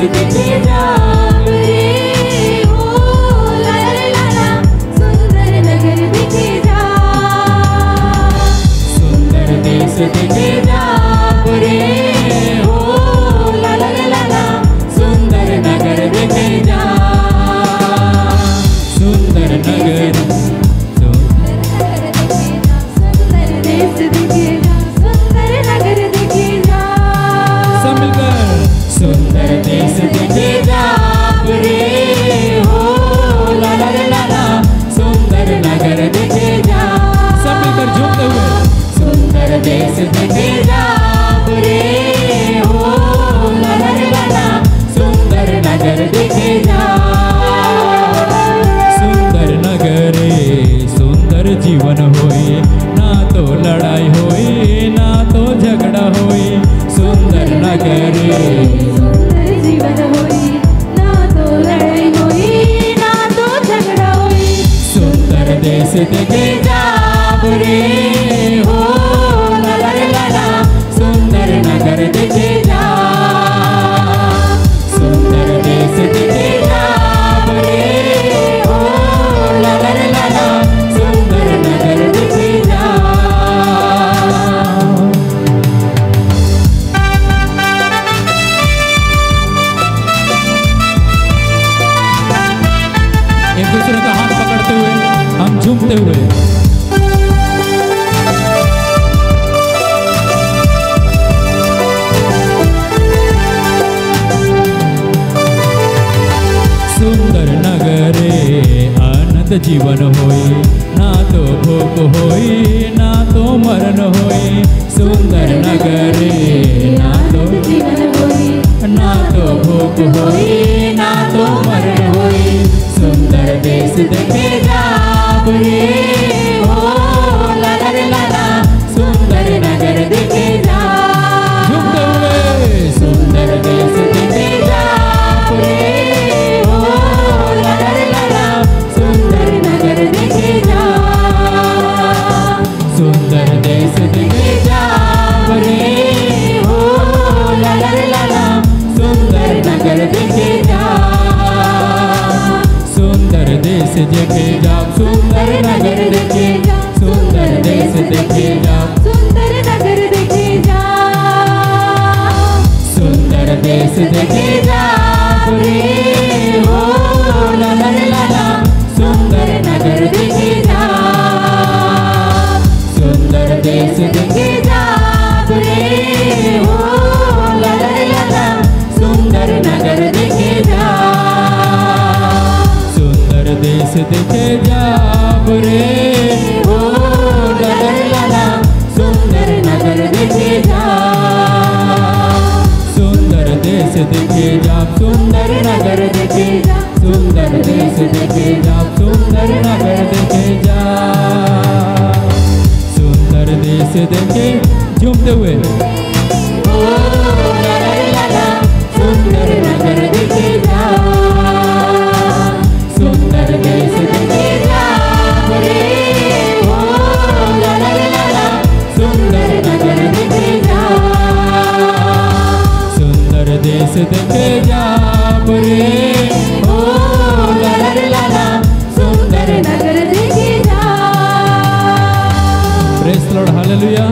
देखे जाब रे हो ला ला ला ला सुंदर नगर देखे जा सुंदर देश देखे जाब रे हो ला ला ला ला सुंदर नगर देखे जा सुंदर नगर सुंदर देश देखे जाब रे हो ला ला ला ला सुंदर नगर देखे जा सब मिलकर झूमते हुए सुंदर देश देखे जाब रे हो ला ला ला ला सुंदर नगर देखे जा सुंदर नगरे सुंदर जीवन होए ना तो लड़ाई होए ना तो झगड़ा होए सुंदर नगरे सुंदर जीवन होई ना तो लड़ाई होई ना तो झगड़ा होई सुंदर देश देखे जाब रे हो ला ला ला ला सुंदर नगर देखे जा सुंदर देश देखे जाब रे हो ला ला ला ला सुंदर नगर देखे जा एक दूसरे का हाथ पकड़ते हुए हम झूमते हुए सुंदर नगरे आनंद जीवन होए ना तो भूख होए ना तो मरण होए सुंदर नगरे ना तो जीवन होए ना तो भूख होए ना तो मरण होए सुंदर देश देखे जाब रे हो ला ला ला ला सुंदर नगर देखे जा झूमते हुए सुंदर देश देखे जाब रे हो ला ला ला ला सुंदर नगर देखे जा सुंदर देश देखे जाब रे हो ला ला ला ला सुंदर नगर देखे जा सुंदर देश देखे जाब सुंदर नगर देखे जा सुंदर देश देखे जाब सुंदर नगर देखे जा सुंदर देश देखे जाब रे हो ला ला ला ला सुंदर नगर देखे जा सुंदर देश देखे जाब रे हो ला ला ला ला सुंदर नगर देखे जा सुंदर देश देखे जाब रे हो ला ला ला ला सुंदर नगर देखे जा सुंदर देश देखे जाब सुंदर नगर देखे जा सुंदर देश देखे जाब सुंदर नगर देखे जा सुंदर देश देखे झूमते हुए ओ ला ला ला ला सुंदर नगर देखे जा सुंदर देश देखे जाब रे हो ला ला ला ला सुंदर नगर देखे जा सुंदर देश देखे जाब रे हो ला ला ला ला सुंदर नगर देखे जा प्रेज़ द लॉर्ड हालेलुया।